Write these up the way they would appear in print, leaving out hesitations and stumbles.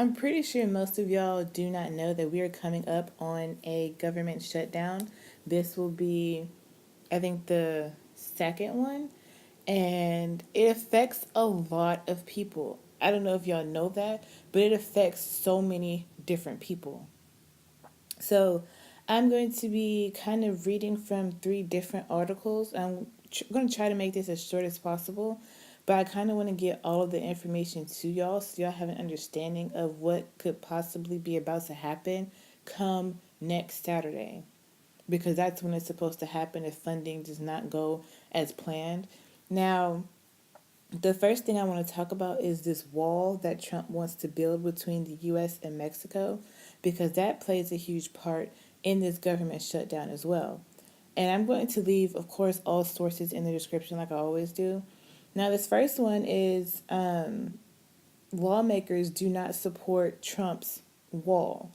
I'm pretty sure most of y'all do not know that we are coming up on a government shutdown. This will be, I think, the second one, and it affects a lot of people. I don't know if y'all know that, but it affects so many different people. So, I'm going to be kind of reading from three different articles. I'm going to try to make this as short as possible, but I kind of want to get all of the information to y'all so y'all have an understanding of what could possibly be about to happen come next Saturday, because that's when it's supposed to happen if funding does not go as planned. Now, the first thing I want to talk about is this wall that Trump wants to build between the US and Mexico, because that plays a huge part in this government shutdown as well. And I'm going to leave, of course, all sources in the description like I always do. Now, this first one is lawmakers do not support Trump's wall.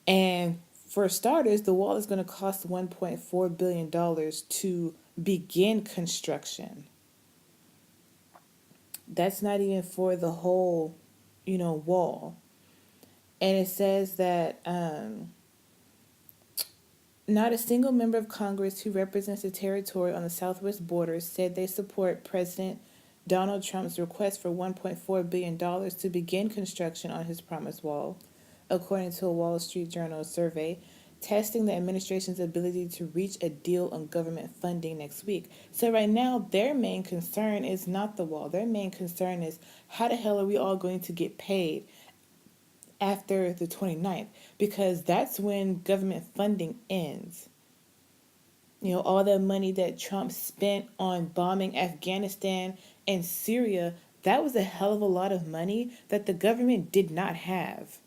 And for starters, the wall is going to cost $1.4 billion to begin construction. That's not even for the whole, wall. And it says that not a single member of Congress who represents the territory on the southwest border said they support President Donald Trump's request for $1.4 billion to begin construction on his promised wall, according to a Wall Street Journal survey testing the administration's ability to reach a deal on government funding next week. So right now, their main concern is not the wall. Their main concern is how the hell are we all going to get paid after the 29th? Because that's when government funding ends. All the money that Trump spent on bombing Afghanistan and Syria, that was a hell of a lot of money that the government did not have.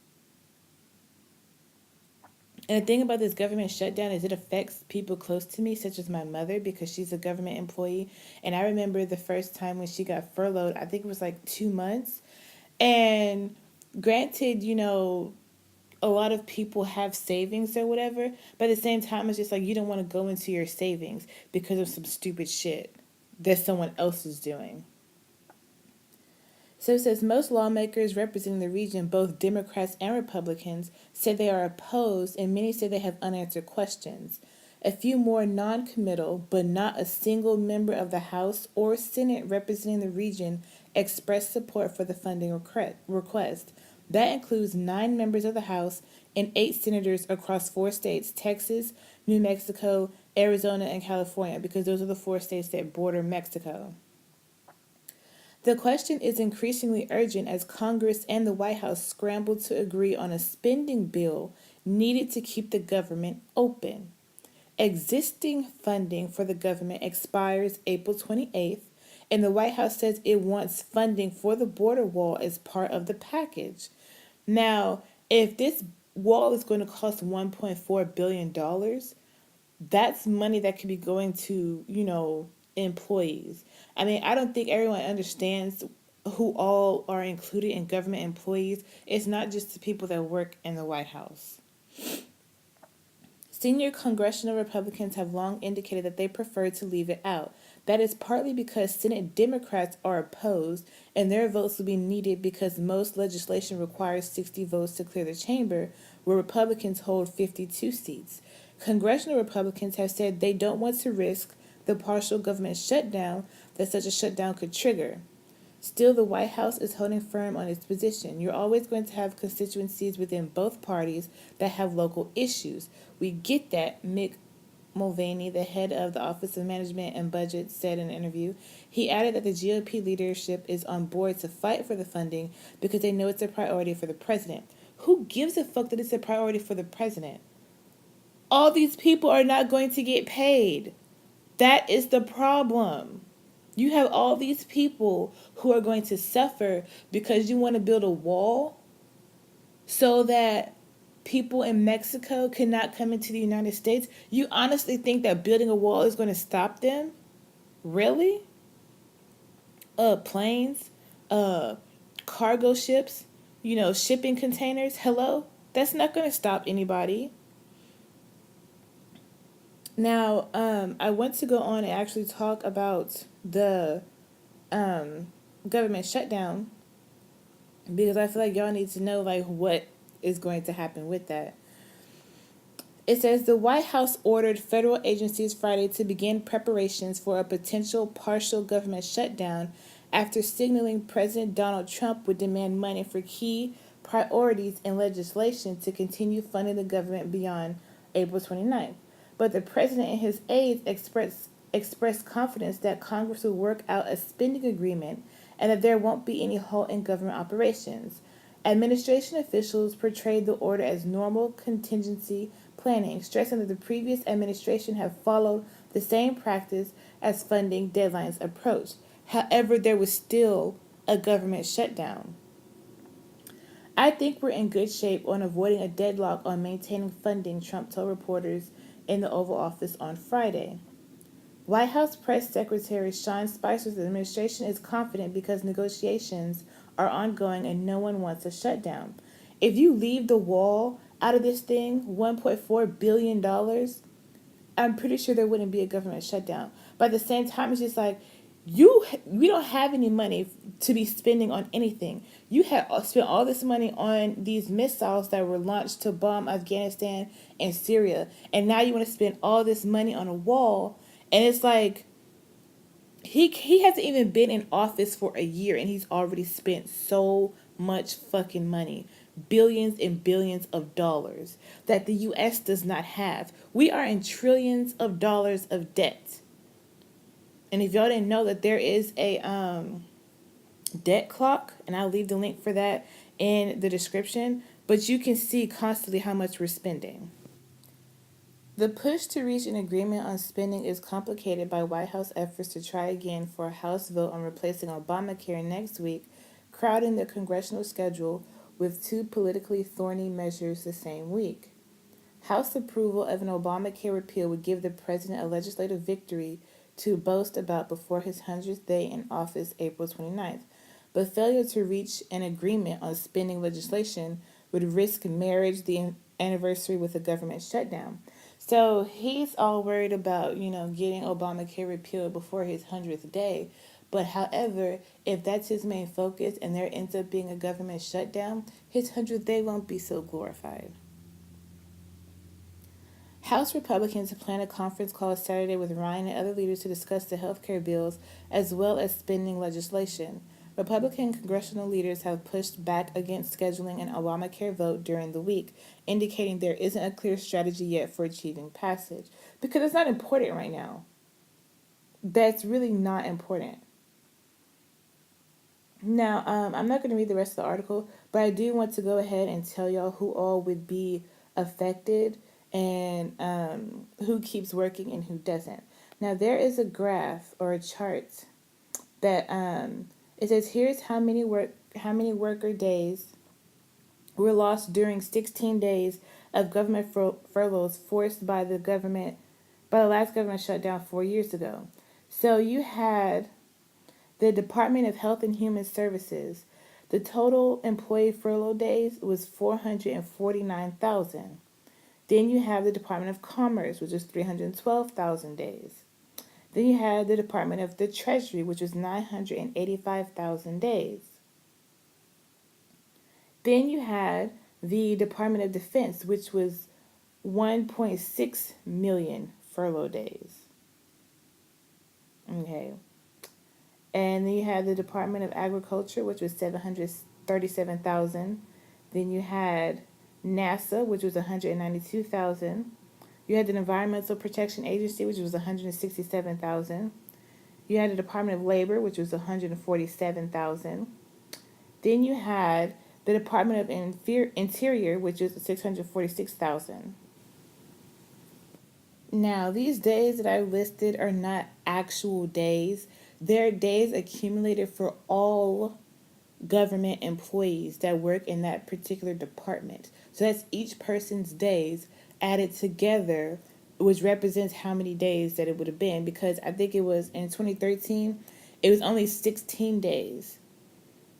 And the thing about this government shutdown is it affects people close to me, such as my mother, because she's a government employee. And I remember the first time when she got furloughed, I think it was like 2 months. And granted, a lot of people have savings or whatever, but at the same time, it's just like you don't want to go into your savings because of some stupid shit that someone else is doing. So it says most lawmakers representing the region, both Democrats and Republicans, say they are opposed, and many say they have unanswered questions. A few more non-committal, but not a single member of the House or Senate representing the region expressed support for the funding request. That includes 9 members of the House and 8 senators across 4 states, Texas, New Mexico, Arizona, and California, because those are the 4 states that border Mexico. The question is increasingly urgent as Congress and the White House scramble to agree on a spending bill needed to keep the government open. Existing funding for the government expires April 28th, and the White House says it wants funding for the border wall as part of the package. Now, if this wall is going to cost $1.4 billion, that's money that could be going to, employees. I mean, I don't think everyone understands who all are included in government employees. It's not just the people that work in the White House. Senior congressional Republicans have long indicated that they prefer to leave it out. That is partly because Senate Democrats are opposed, and their votes will be needed because most legislation requires 60 votes to clear the chamber, where Republicans hold 52 seats. Congressional Republicans have said they don't want to risk the partial government shutdown that such a shutdown could trigger. Still, the White House is holding firm on its position. You're always going to have constituencies within both parties that have local issues. We get that, Mick Mulvaney, the head of the Office of Management and Budget, said in an interview. He added that the GOP leadership is on board to fight for the funding because they know it's a priority for the president. Who gives a fuck that it's a priority for the president? All these people are not going to get paid. That is the problem. You have all these people who are going to suffer because you want to build a wall so that people in Mexico cannot come into the United States. You honestly think that building a wall is going to stop them? Really? Planes, cargo ships, shipping containers. Hello? That's not going to stop anybody. Now, I want to go on and actually talk about the government shutdown. because I feel like y'all need to know like what is going to happen with that. It says the White House ordered federal agencies Friday to begin preparations for a potential partial government shutdown after signaling President Donald Trump would demand money for key priorities and legislation to continue funding the government beyond April 29th. But the president and his aides expressed confidence that Congress will work out a spending agreement and that there won't be any halt in government operations. Administration officials portrayed the order as normal contingency planning, stressing that the previous administration had followed the same practice as funding deadlines approached. However, there was still a government shutdown. I think we're in good shape on avoiding a deadlock on maintaining funding, Trump told reporters in the Oval Office on Friday. White House Press Secretary Sean Spicer's administration is confident because negotiations are ongoing and no one wants a shutdown. If you leave the wall out of this thing, $1.4 billion, I'm pretty sure there wouldn't be a government shutdown. But at the same time, it's just like, we don't have any money to be spending on anything. You had spent all this money on these missiles that were launched to bomb Afghanistan and Syria, and now you want to spend all this money on a wall, and it's like he hasn't even been in office for a year, and he's already spent so much fucking money. Billions and billions of dollars that the U.S. does not have. We are in trillions of dollars of debt. And if y'all didn't know that there is a debt clock, and I'll leave the link for that in the description, but you can see constantly how much we're spending. The push to reach an agreement on spending is complicated by White House efforts to try again for a House vote on replacing Obamacare next week, crowding the congressional schedule with two politically thorny measures the same week. House approval of an Obamacare repeal would give the president a legislative victory to boast about before his 100th day in office, April 29th. But failure to reach an agreement on spending legislation would risk marriage the anniversary with a government shutdown. So he's all worried about, getting Obamacare repealed before his 100th day. But however, if that's his main focus and there ends up being a government shutdown, his 100th day won't be so glorified. House Republicans plan a conference call Saturday with Ryan and other leaders to discuss the health care bills as well as spending legislation. Republican congressional leaders have pushed back against scheduling an Obamacare vote during the week, indicating there isn't a clear strategy yet for achieving passage. Because it's not important right now. That's really not important. Now, I'm not going to read the rest of the article, but I do want to go ahead and tell y'all who all would be affected and who keeps working and who doesn't. Now, there is a graph or a chart that it says here's how many worker days were lost during 16 days of government furloughs forced by the last government shutdown 4 years ago. So you had the Department of Health and Human Services. The total employee furlough days was 449,000. Then you have the Department of Commerce, which is 312,000 days. Then you had the Department of the Treasury, which was 985,000 days. Then you had the Department of Defense, which was 1.6 million furlough days. Okay. And then you had the Department of Agriculture, which was 737,000. Then you had NASA, which was 192,000. You had the Environmental Protection Agency, which was 167,000. You had the Department of Labor, which was 147,000. Then you had the Department of Interior, which is 646,000. Now, these days that I listed are not actual days. They're days accumulated for all government employees that work in that particular department. So that's each person's days added together, which represents how many days that it would have been. Because I think it was in 2013, it was only 16 days.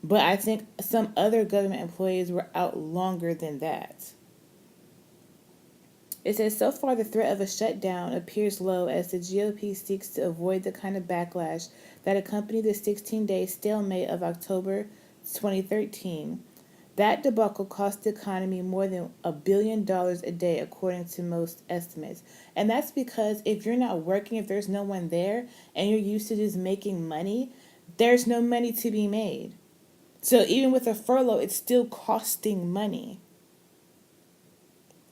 But I think some other government employees were out longer than that. It says, so far the threat of a shutdown appears low as the GOP seeks to avoid the kind of backlash that accompanied the 16-day stalemate of October 2013. That debacle cost the economy more than $1 billion a day, according to most estimates. And that's because if you're not working, if there's no one there, and you're used to just making money, there's no money to be made. So even with a furlough, it's still costing money.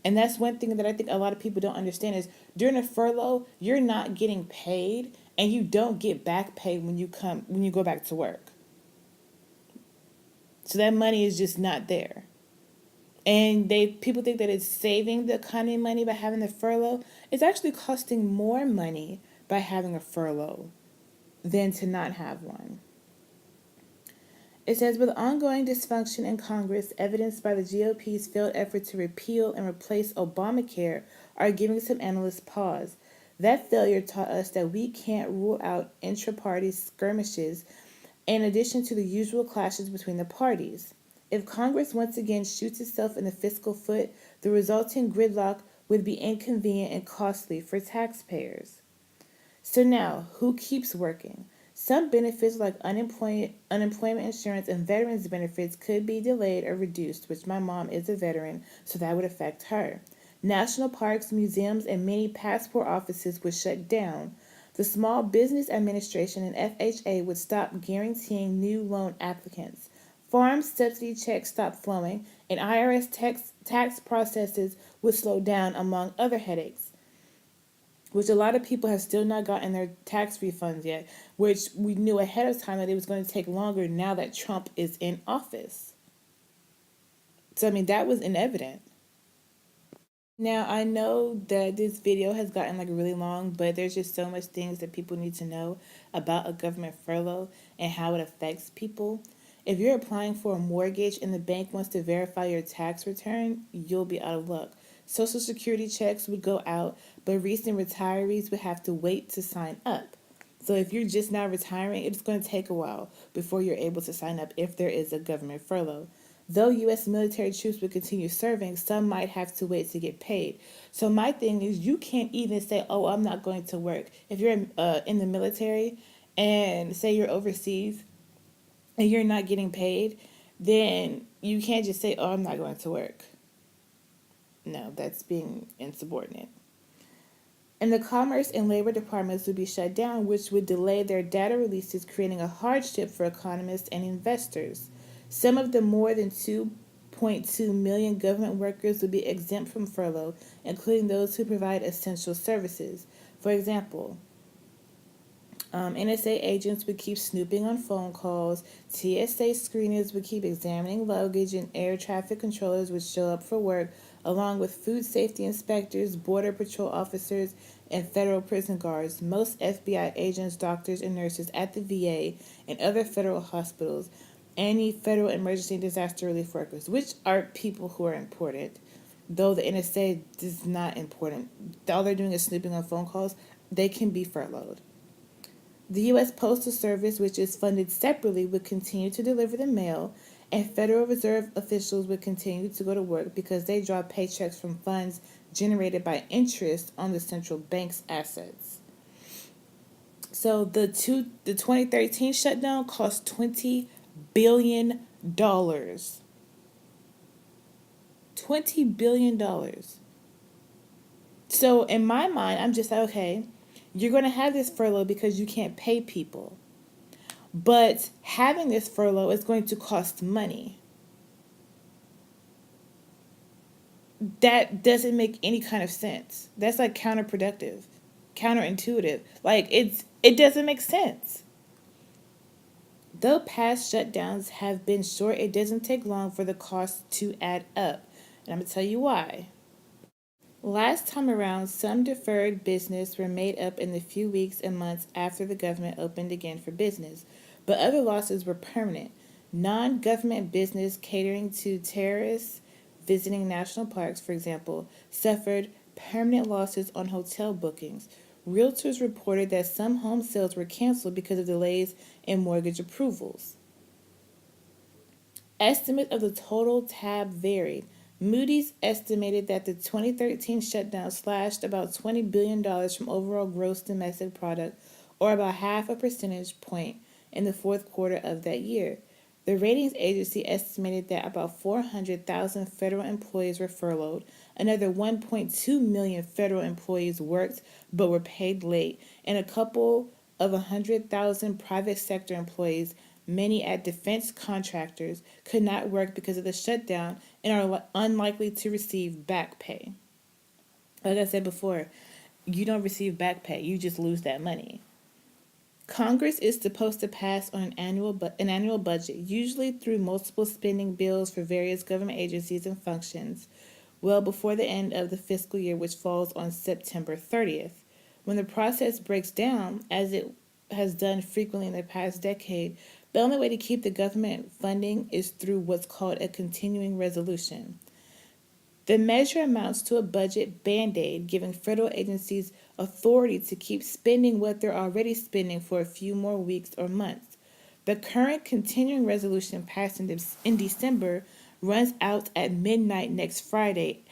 And that's one thing that I think a lot of people don't understand is during a furlough, you're not getting paid and you don't get back pay when you go back to work. So that money is just not there. And people think that it's saving the economy money by having the furlough. It's actually costing more money by having a furlough than to not have one. It says, with ongoing dysfunction in Congress, evidenced by the GOP's failed effort to repeal and replace Obamacare, are giving some analysts pause. That failure taught us that we can't rule out intra-party skirmishes in addition to the usual clashes between the parties. If Congress once again shoots itself in the fiscal foot, the resulting gridlock would be inconvenient and costly for taxpayers. So now, who keeps working? Some benefits like unemployment insurance and veterans benefits could be delayed or reduced, which my mom is a veteran, so that would affect her. National parks, museums, and many passport offices would shut down. The Small Business Administration and FHA would stop guaranteeing new loan applicants. Farm subsidy checks stop flowing, and IRS tax processes would slow down, among other headaches, which a lot of people have still not gotten their tax refunds yet, which we knew ahead of time that it was going to take longer now that Trump is in office. So, I mean, that was evident. Now, I know that this video has gotten like really long, but there's just so much things that people need to know about a government furlough and how it affects people. If you're applying for a mortgage and the bank wants to verify your tax return, you'll be out of luck. Social Security checks would go out, but recent retirees would have to wait to sign up. So if you're just now retiring, it's going to take a while before you're able to sign up if there is a government furlough. Though U.S. military troops would continue serving, some might have to wait to get paid. So my thing is, you can't even say, oh, I'm not going to work. If you're in the military and say you're overseas and you're not getting paid, then you can't just say, oh, I'm not going to work. No, that's being insubordinate. And the Commerce and Labor departments would be shut down, which would delay their data releases, creating a hardship for economists and investors. Some of the more than 2.2 million government workers would be exempt from furlough, including those who provide essential services. For example, NSA agents would keep snooping on phone calls, TSA screeners would keep examining luggage, and air traffic controllers would show up for work, along with food safety inspectors, border patrol officers, and federal prison guards. Most FBI agents, doctors, and nurses at the VA and other federal hospitals, any federal emergency and disaster relief workers, which are people who are important, though the NSA is not important. All they're doing is snooping on phone calls. They can be furloughed. The U.S. Postal Service, which is funded separately, would continue to deliver the mail, and Federal Reserve officials would continue to go to work because they draw paychecks from funds generated by interest on the central bank's assets. So the 2013 shutdown cost $20 billion. $20 billion. So in my mind, I'm just like, okay, you're going to have this furlough because you can't pay people. But having this furlough is going to cost money. That doesn't make any kind of sense. That's like counterproductive, counterintuitive. Like it doesn't make sense. Though past shutdowns have been short, it doesn't take long for the costs to add up. And I'm going to tell you why. Last time around, some deferred business were made up in the few weeks and months after the government opened again for business, but other losses were permanent. Non-government business catering to terrorists visiting national parks, for example, suffered permanent losses on hotel bookings. Realtors reported that some home sales were canceled because of delays in mortgage approvals. Estimate of the total tab varied. Moody's estimated that the 2013 shutdown slashed about $20 billion from overall gross domestic product, or about half a percentage point in the fourth quarter of that year. The ratings agency estimated that about 400,000 federal employees were furloughed, another 1.2 million federal employees worked but were paid late, and a couple of 100,000 private sector employees, many at defense contractors, could not work because of the shutdown and are unlikely to receive back pay. Like I said before, you don't receive back pay, you just lose that money. Congress is supposed to pass on an annual budget, usually through multiple spending bills for various government agencies and functions, well before the end of the fiscal year, which falls on September 30th. When the process breaks down, as it has done frequently in the past decade, the only way to keep the government funding is through what's called a continuing resolution. The measure amounts to a budget band-aid, giving federal agencies authority to keep spending what they're already spending for a few more weeks or months. The current continuing resolution passed in December runs out at midnight next Friday,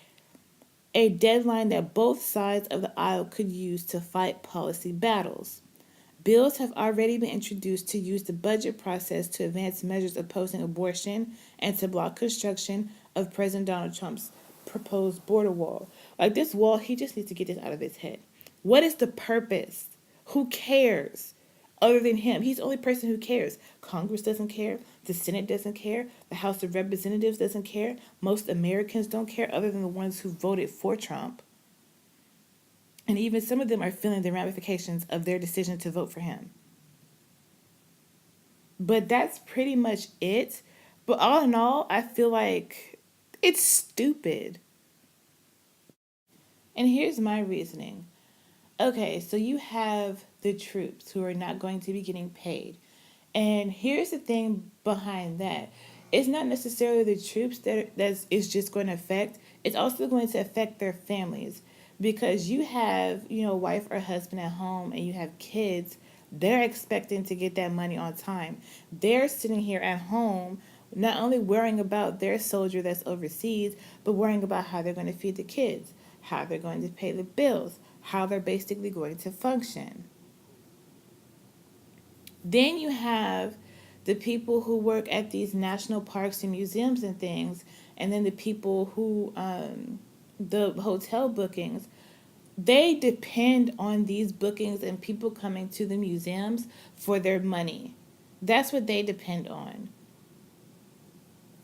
a deadline that both sides of the aisle could use to fight policy battles. Bills have already been introduced to use the budget process to advance measures opposing abortion and to block construction of President Donald Trump's proposed border wall. Like this wall, he just needs to get this out of his head. What is the purpose? Who cares? Other than him, he's the only person who cares. Congress doesn't care. The Senate doesn't care. The House of Representatives doesn't care. Most Americans don't care, other than the ones who voted for Trump. And even some of them are feeling the ramifications of their decision to vote for him. But that's pretty much it. But all in all, I feel like it's stupid. And here's my reasoning. Okay, so you have the troops who are not going to be getting paid. And here's the thing behind that. It's not necessarily the troops that is just going to affect. It's also going to affect their families. Because you have, wife or husband at home and you have kids, they're expecting to get that money on time. They're sitting here at home not only worrying about their soldier that's overseas, but worrying about how they're going to feed the kids, how they're going to pay the bills, how they're basically going to function. Then you have the people who work at these national parks and museums and things, and then the people who, the hotel bookings, they depend on these bookings and people coming to the museums for their money. That's what they depend on.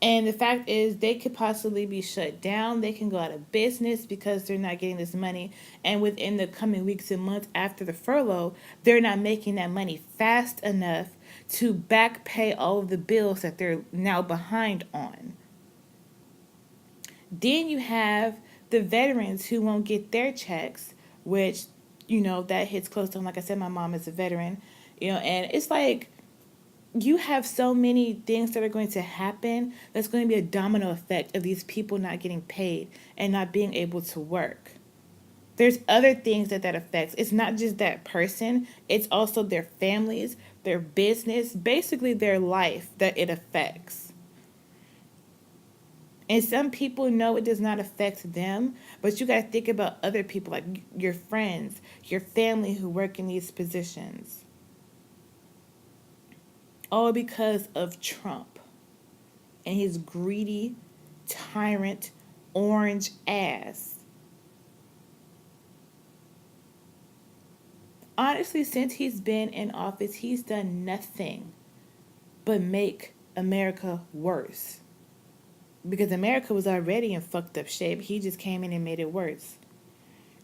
And the fact is, they could possibly be shut down. They can go out of business because they're not getting this money. And within the coming weeks and months after the furlough, they're not making that money fast enough to back pay all of the bills that they're now behind on. Then you have the veterans who won't get their checks, which, that hits close to home. Like I said, my mom is a veteran, and it's like, you have so many things that are going to happen that's going to be a domino effect of these people not getting paid and not being able to work. There's other things that affects. It's not just that person. It's also their families, their business, basically their life that it affects. And some people know it does not affect them, but you got to think about other people, like your friends, your family who work in these positions. All because of Trump and his greedy, tyrant, orange ass. Honestly, since he's been in office, he's done nothing but make America worse. Because America was already in fucked up shape. He just came in and made it worse.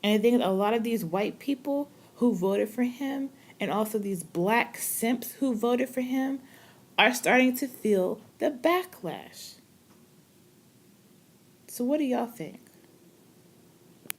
And I think a lot of these white people who voted for him, and also these black simps who voted for him, are starting to feel the backlash. So what do y'all think?